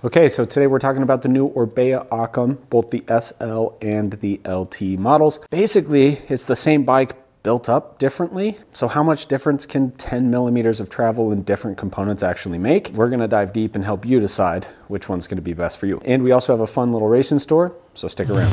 Okay, so today we're talking about the new Orbea Occam, both the SL and the LT models. Basically, it's the same bike built up differently. So how much difference can 10 millimeters of travel in different components actually make? We're gonna dive deep and help you decide which one's gonna be best for you. And we also have a fun little racing store, so stick around.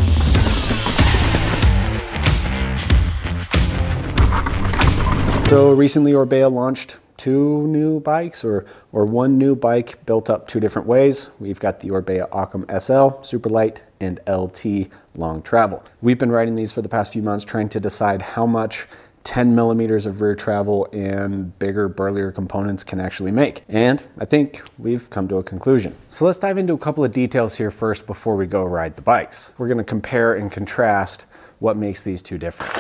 So recently Orbea launched two new bikes or one new bike built up two different ways. We've got the Orbea Occam SL, super light, and LT, long travel. We've been riding these for the past few months trying to decide how much 10 millimeters of rear travel and bigger, burlier components can actually make. And I think we've come to a conclusion. So let's dive into a couple of details here first before we go ride the bikes. We're gonna compare and contrast what makes these two different.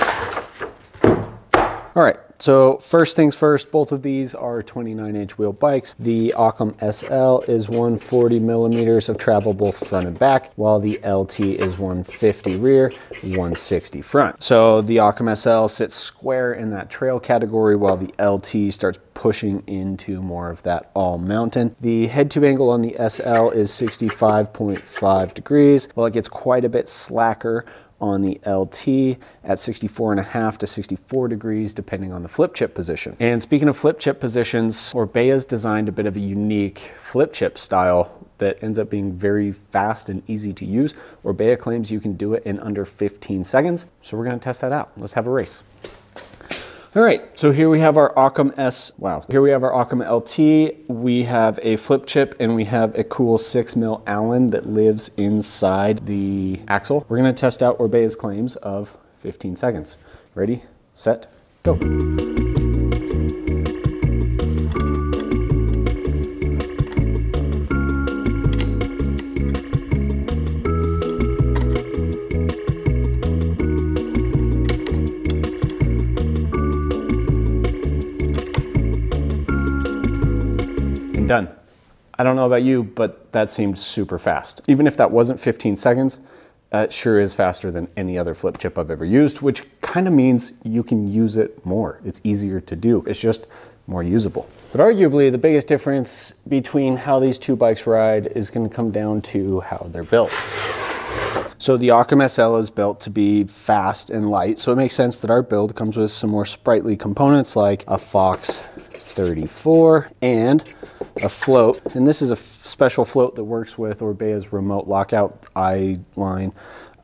All right, so first things first, both of these are 29-inch wheel bikes. The Occam SL is 140 millimeters of travel both front and back, while the LT is 150 rear, 160 front. So the Occam SL sits square in that trail category, while the LT starts pushing into more of that all mountain. The head tube angle on the SL is 65.5 degrees, while it gets quite a bit slacker on the LT at 64.5 to 64 degrees, depending on the flip chip position. And speaking of flip chip positions, Orbea's designed a bit of a unique flip chip style that ends up being very fast and easy to use. Orbea claims you can do it in under 15 seconds. So we're gonna test that out. Let's have a race. All right, so here we have our Occam Here we have our Occam LT. We have a flip chip and we have a cool 6mm Allen that lives inside the axle. We're gonna test out Orbea's claims of 15 seconds. Ready, set, go. Done. I don't know about you, but that seemed super fast. Even if that wasn't 15 seconds, it sure is faster than any other flip chip I've ever used, which kind of means you can use it more. It's easier to do. It's just more usable. But arguably the biggest difference between how these two bikes ride is going to come down to how they're built. So the Occam SL is built to be fast and light, so it makes sense that our build comes with some more sprightly components like a Fox 34 and a float. And this is a special float that works with Orbea's remote lockout eye line.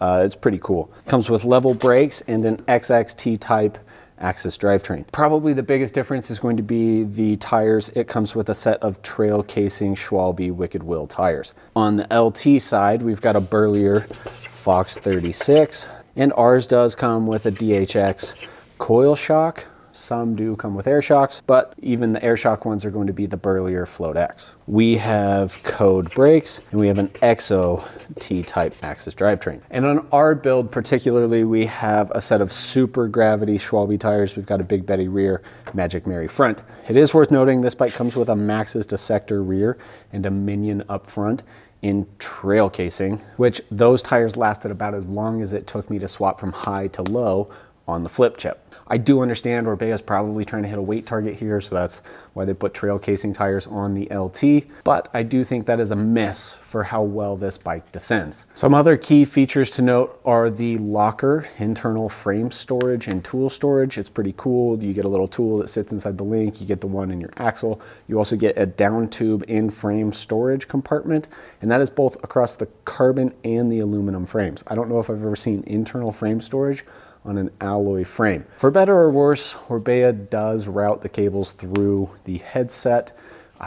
It's pretty cool. Comes with level brakes and an XXT type axis drivetrain. Probably the biggest difference is going to be the tires. It comes with a set of trail casing Schwalbe Wicked Wheel tires. On the LT side, we've got a burlier Fox 36, and ours does come with a DHX coil shock. Some do come with air shocks, but even the air shock ones are going to be the burlier Float X. We have code brakes and we have an EXO T-type axis drivetrain. And on our build particularly, we have a set of super gravity Schwalbe tires. We've got a Big Betty rear, Magic Mary front. It is worth noting this bike comes with a Maxxis Dissector rear and a Minion up front in trail casing, which those tires lasted about as long as it took me to swap from high to low on the flip chip. I do understand Orbea is probably trying to hit a weight target here, so that's why they put trail casing tires on the LT, but I do think that is a miss for how well this bike descends. Some other key features to note are the locker, internal frame storage and tool storage. It's pretty cool. You get a little tool that sits inside the link. You get the one in your axle. You also get a down tube in frame storage compartment, and that is both across the carbon and the aluminum frames. I don't know if I've ever seen internal frame storage on an alloy frame. For better or worse, Orbea does route the cables through the headset.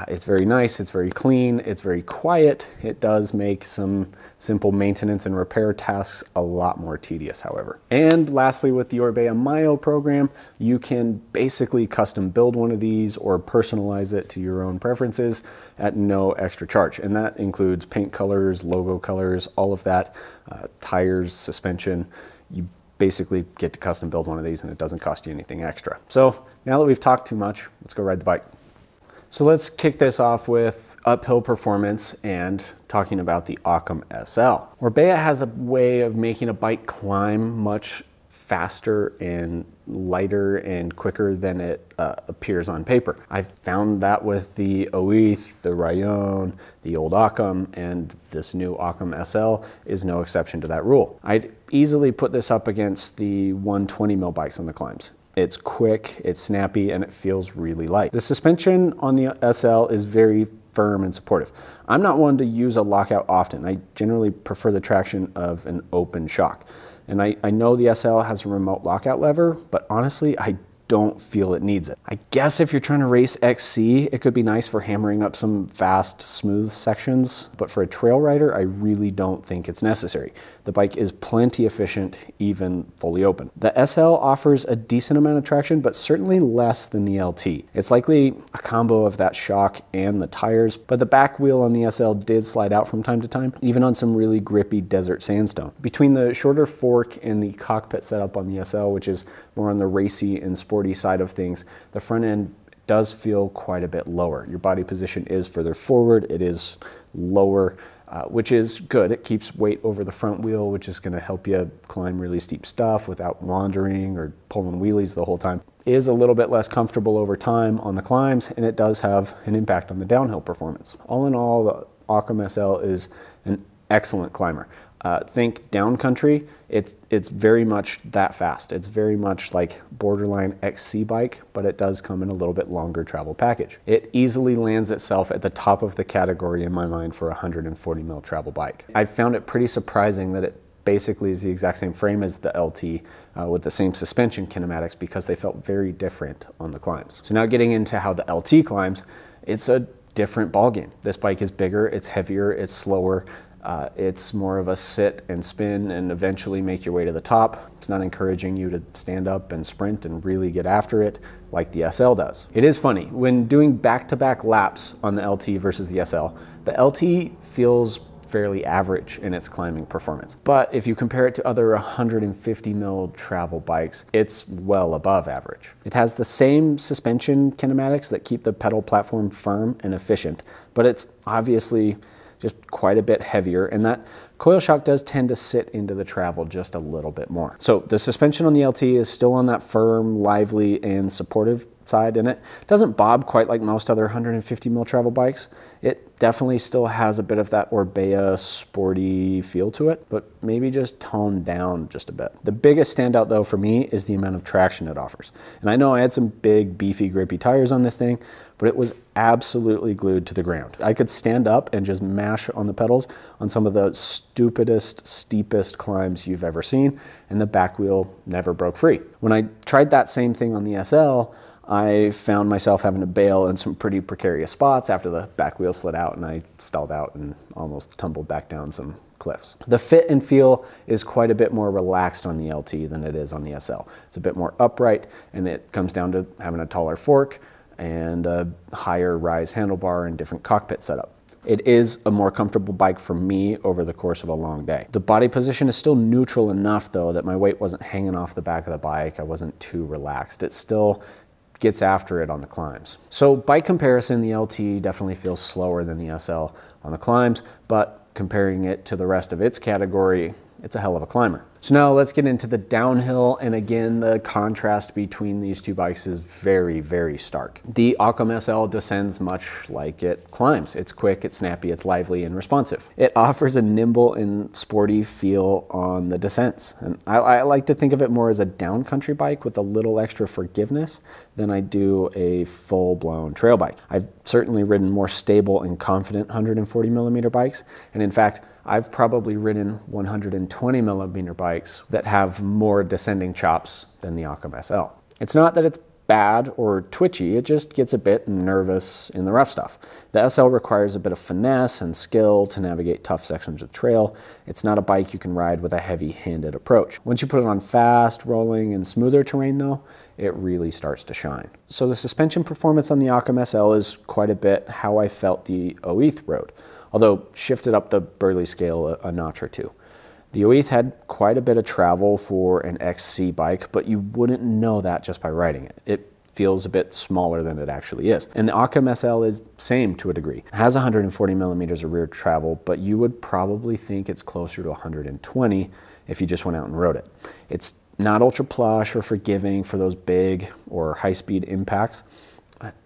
It's very nice, it's very clean, it's very quiet. It does make some simple maintenance and repair tasks a lot more tedious, however. And lastly, with the Orbea Myo program, you can basically custom build one of these or personalize it to your own preferences at no extra charge. And that includes paint colors, logo colors, all of that, tires, suspension. You basically get to custom build one of these and it doesn't cost you anything extra. So now that we've talked too much, let's go ride the bike. So let's kick this off with uphill performance and talking about the Occam SL. Orbea has a way of making a bike climb much faster and lighter and quicker than it appears on paper. I've found that with the Oeth, the Rayon, the old Occam, and this new Occam SL is no exception to that rule. I'd easily put this up against the 120 mil bikes on the climbs. It's quick, it's snappy, and it feels really light. The suspension on the SL is very firm and supportive. I'm not one to use a lockout often. I generally prefer the traction of an open shock. And I know the SL has a remote lockout lever, but honestly, I don't feel it needs it. I guess if you're trying to race XC, it could be nice for hammering up some fast, smooth sections, but for a trail rider, I really don't think it's necessary. The bike is plenty efficient, even fully open. The SL offers a decent amount of traction, but certainly less than the LT. It's likely a combo of that shock and the tires, but the back wheel on the SL did slide out from time to time, even on some really grippy desert sandstone. Between the shorter fork and the cockpit setup on the SL, which is more on the racy and sporty side of things, the front end does feel quite a bit lower. Your body position is further forward, it is lower, which is good. It keeps weight over the front wheel, which is going to help you climb really steep stuff without wandering or pulling wheelies the whole time. It is a little bit less comfortable over time on the climbs, and it does have an impact on the downhill performance. All in all, the Occam SL is an excellent climber. Think downcountry, it's very much that fast. It's very much like borderline XC bike, but it does come in a little bit longer travel package. It easily lands itself at the top of the category in my mind for a 140 mil travel bike. I found it pretty surprising that it basically is the exact same frame as the LT with the same suspension kinematics, because they felt very different on the climbs. So now getting into how the LT climbs, it's a different ballgame. This bike is bigger, it's heavier, it's slower. It's more of a sit and spin and eventually make your way to the top. It's not encouraging you to stand up and sprint and really get after it like the SL does. It is funny, when doing back-to-back laps on the LT versus the SL, the LT feels fairly average in its climbing performance. But if you compare it to other 150 mil travel bikes, it's well above average. It has the same suspension kinematics that keep the pedal platform firm and efficient, but it's obviously just quite a bit heavier, and that coil shock does tend to sit into the travel just a little bit more. So the suspension on the LT is still on that firm, lively, and supportive side, and it doesn't bob quite like most other 150 mil travel bikes. It definitely still has a bit of that Orbea sporty feel to it, but maybe just toned down just a bit. The biggest standout though for me is the amount of traction it offers. And I know I had some big, beefy, grippy tires on this thing, but it was absolutely glued to the ground. I could stand up and just mash on the pedals on some of the stupidest, steepest climbs you've ever seen, and the back wheel never broke free. When I tried that same thing on the SL, I found myself having to bail in some pretty precarious spots after the back wheel slid out and I stalled out and almost tumbled back down some cliffs. The fit and feel is quite a bit more relaxed on the LT than it is on the SL. It's a bit more upright, and it comes down to having a taller fork and a higher rise handlebar and different cockpit setup. It is a more comfortable bike for me over the course of a long day. The body position is still neutral enough though that my weight wasn't hanging off the back of the bike. I wasn't too relaxed. It still gets after it on the climbs. So by comparison, the LT definitely feels slower than the SL on the climbs, but comparing it to the rest of its category, it's a hell of a climber. So now let's get into the downhill, and again, the contrast between these two bikes is very, very stark. The Occam SL descends much like it climbs. It's quick, it's snappy, it's lively and responsive. It offers a nimble and sporty feel on the descents. And I like to think of it more as a downcountry bike with a little extra forgiveness than I do a full-blown trail bike. I've certainly ridden more stable and confident 140 millimeter bikes, and in fact, I've probably ridden 120 millimeter bikes that have more descending chops than the Occam SL. It's not that it's bad or twitchy, it just gets a bit nervous in the rough stuff. The SL requires a bit of finesse and skill to navigate tough sections of trail. It's not a bike you can ride with a heavy-handed approach. Once you put it on fast, rolling, and smoother terrain though, it really starts to shine. So the suspension performance on the Occam SL is quite a bit how I felt the Oeth rode, although shifted up the Burley scale a notch or two. The Oeth had quite a bit of travel for an XC bike, but you wouldn't know that just by riding it. It feels a bit smaller than it actually is. And the Occam SL is same to a degree. It has 140 millimeters of rear travel, but you would probably think it's closer to 120 if you just went out and rode it. It's not ultra plush or forgiving for those big or high-speed impacts.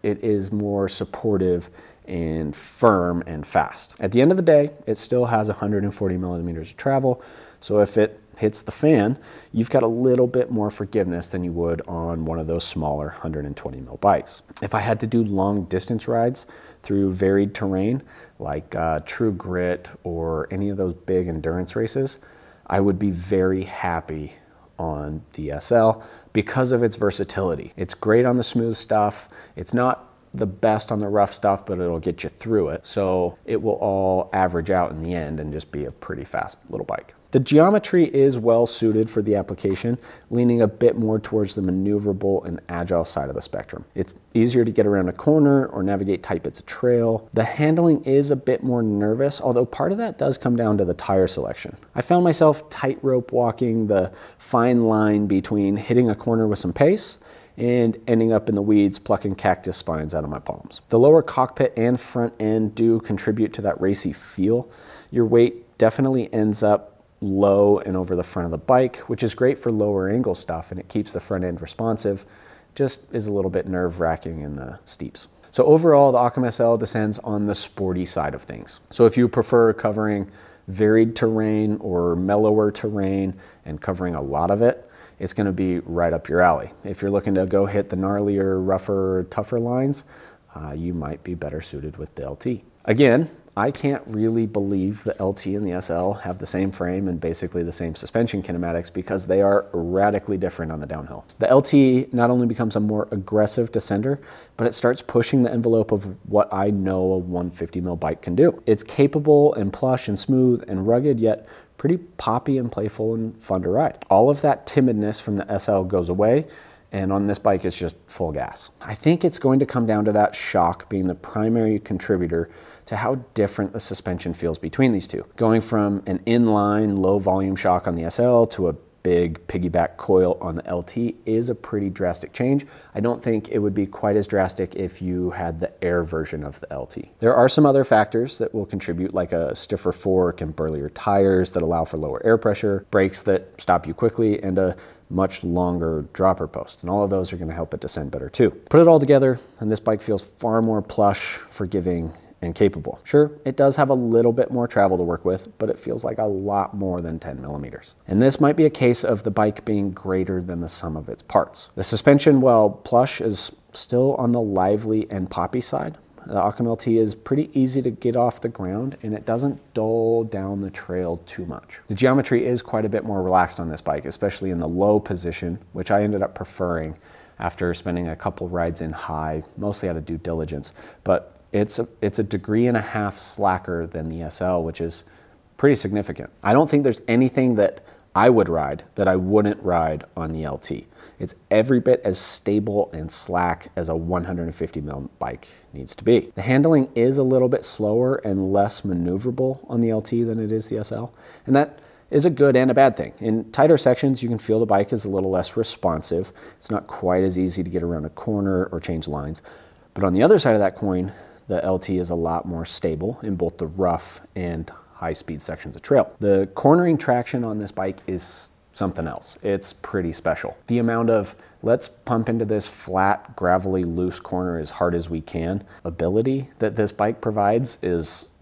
It is more supportive and firm and fast. At the end of the day, it still has 140 millimeters of travel, so if it hits the fan, you've got a little bit more forgiveness than you would on one of those smaller 120 mil bikes. If I had to do long distance rides through varied terrain, like True Grit or any of those big endurance races, I would be very happy on the SL because of its versatility. It's great on the smooth stuff. It's not the best on the rough stuff, but it'll get you through it. So it will all average out in the end and just be a pretty fast little bike. The geometry is well suited for the application, leaning a bit more towards the maneuverable and agile side of the spectrum. It's easier to get around a corner or navigate tight bits of trail. The handling is a bit more nervous, although part of that does come down to the tire selection. I found myself tightrope walking the fine line between hitting a corner with some pace and ending up in the weeds plucking cactus spines out of my palms. The lower cockpit and front end do contribute to that racy feel. Your weight definitely ends up low and over the front of the bike, which is great for lower angle stuff, and it keeps the front end responsive, just is a little bit nerve-wracking in the steeps. So overall, the Occam SL descends on the sporty side of things. So if you prefer covering varied terrain or mellower terrain and covering a lot of it, it's going to be right up your alley. If you're looking to go hit the gnarlier, rougher, tougher lines, you might be better suited with the LT. Again, I can't really believe the LT and the SL have the same frame and basically the same suspension kinematics because they are radically different on the downhill. The LT not only becomes a more aggressive descender, but it starts pushing the envelope of what I know a 150 mil bike can do. It's capable and plush and smooth and rugged, yet pretty poppy and playful and fun to ride. All of that timidness from the SL goes away, and on this bike it's just full gas. I think it's going to come down to that shock being the primary contributor to how different the suspension feels between these two. Going from an inline low volume shock on the SL to a big piggyback coil on the LT is a pretty drastic change. I don't think it would be quite as drastic if you had the air version of the LT. There are some other factors that will contribute, like a stiffer fork and burlier tires that allow for lower air pressure, brakes that stop you quickly, and a much longer dropper post. And all of those are going to help it descend better too. Put it all together, and this bike feels far more plush, forgiving, and capable. Sure, it does have a little bit more travel to work with, but it feels like a lot more than 10 millimeters. And this might be a case of the bike being greater than the sum of its parts. The suspension, while plush, is still on the lively and poppy side. The Occam LT is pretty easy to get off the ground, and it doesn't dull down the trail too much. The geometry is quite a bit more relaxed on this bike, especially in the low position, which I ended up preferring after spending a couple rides in high, mostly out of due diligence. But it's a degree and a half slacker than the SL, which is pretty significant. I don't think there's anything that I would ride that I wouldn't ride on the LT. It's every bit as stable and slack as a 150 mil bike needs to be. The handling is a little bit slower and less maneuverable on the LT than it is the SL, and that is a good and a bad thing. In tighter sections, you can feel the bike is a little less responsive. It's not quite as easy to get around a corner or change lines. But on the other side of that coin, the LT is a lot more stable in both the rough and high-speed sections of trail. The cornering traction on this bike is something else. It's pretty special. The amount of let's pump into this flat, gravelly, loose corner as hard as we can ability that this bike provides is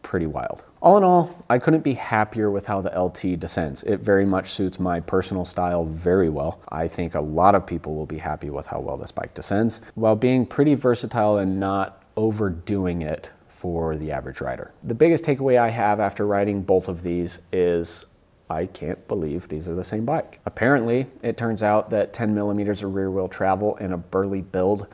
pretty wild. All in all, I couldn't be happier with how the LT descends. It very much suits my personal style very well. I think a lot of people will be happy with how well this bike descends, while being pretty versatile and not overdoing it for the average rider. The biggest takeaway I have after riding both of these is I can't believe these are the same bike. Apparently, it turns out that 10 millimeters of rear wheel travel in a burly build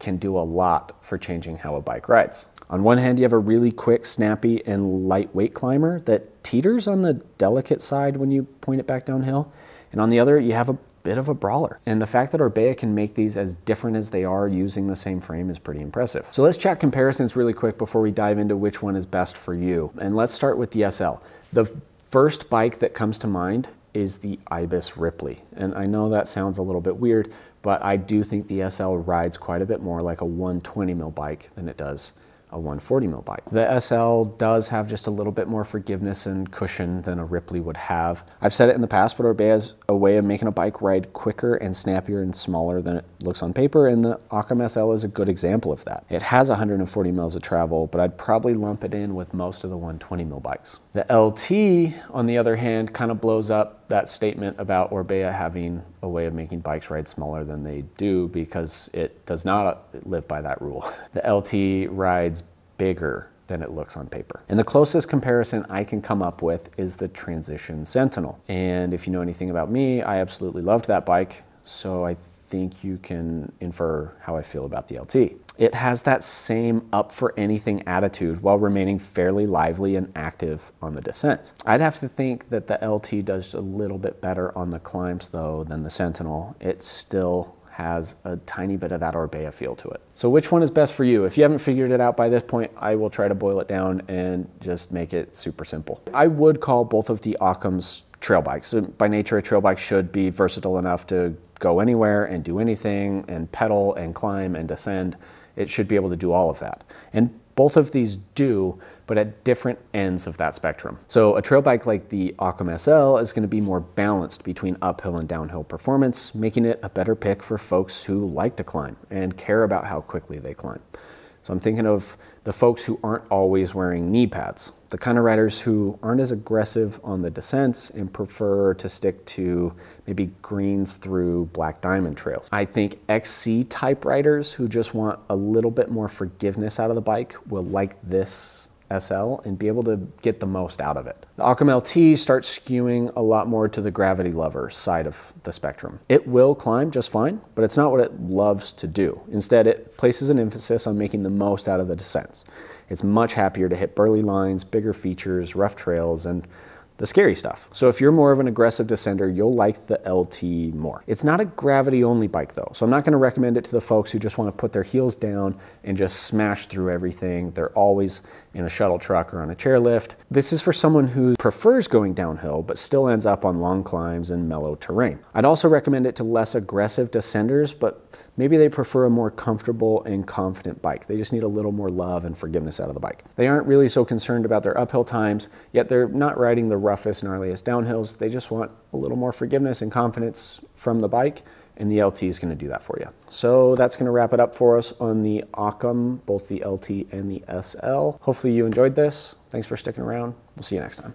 can do a lot for changing how a bike rides. On one hand, you have a really quick, snappy, and lightweight climber that teeters on the delicate side when you point it back downhill. And on the other, you have a bit of a brawler. And the fact that Orbea can make these as different as they are using the same frame is pretty impressive. So let's chat comparisons really quick before we dive into which one is best for you. And let's start with the SL. The first bike that comes to mind is the Ibis Ripley. And I know that sounds a little bit weird, but I do think the SL rides quite a bit more like a 120 mil bike than it does a 140 mil bike. The SL does have just a little bit more forgiveness and cushion than a Ripley would have. I've said it in the past, but Orbea has a way of making a bike ride quicker and snappier and smaller than it looks on paper, and the Occam SL is a good example of that. It has 140 mils of travel, but I'd probably lump it in with most of the 120 mil bikes. The LT, on the other hand, kind of blows up that statement about Orbea having a way of making bikes ride smaller than they do, because it does not live by that rule. The LT rides bigger than it looks on paper. And the closest comparison I can come up with is the Transition Sentinel. And if you know anything about me, I absolutely loved that bike, so I think you can infer how I feel about the LT. It has that same up for anything attitude while remaining fairly lively and active on the descents. I'd have to think that the LT does a little bit better on the climbs though than the Sentinel. It still has a tiny bit of that Orbea feel to it. So which one is best for you? If you haven't figured it out by this point, I will try to boil it down and just make it super simple. I would call both of the Occams trail bikes. By nature, a trail bike should be versatile enough to go anywhere and do anything and pedal and climb and descend. It should be able to do all of that. And both of these do, but at different ends of that spectrum. So a trail bike like the Occam SL is going to be more balanced between uphill and downhill performance, making it a better pick for folks who like to climb and care about how quickly they climb. So I'm thinking of the folks who aren't always wearing knee pads, the kind of riders who aren't as aggressive on the descents and prefer to stick to maybe greens through black diamond trails. I think XC type riders who just want a little bit more forgiveness out of the bike will like this SL and be able to get the most out of it. The Occam LT starts skewing a lot more to the gravity lover side of the spectrum. It will climb just fine, but it's not what it loves to do. Instead, it places an emphasis on making the most out of the descents. It's much happier to hit burly lines, bigger features, rough trails, and the scary stuff. So if you're more of an aggressive descender, you'll like the LT more. It's not a gravity only bike though, so I'm not gonna recommend it to the folks who just wanna put their heels down and just smash through everything. They're always in a shuttle truck or on a chairlift. This is for someone who prefers going downhill, but still ends up on long climbs and mellow terrain. I'd also recommend it to less aggressive descenders, but maybe they prefer a more comfortable and confident bike. They just need a little more love and forgiveness out of the bike. They aren't really so concerned about their uphill times, yet they're not riding the roughest, gnarliest downhills. They just want a little more forgiveness and confidence from the bike, and the LT is going to do that for you. So that's going to wrap it up for us on the Occam, both the LT and the SL. Hopefully you enjoyed this. Thanks for sticking around. We'll see you next time.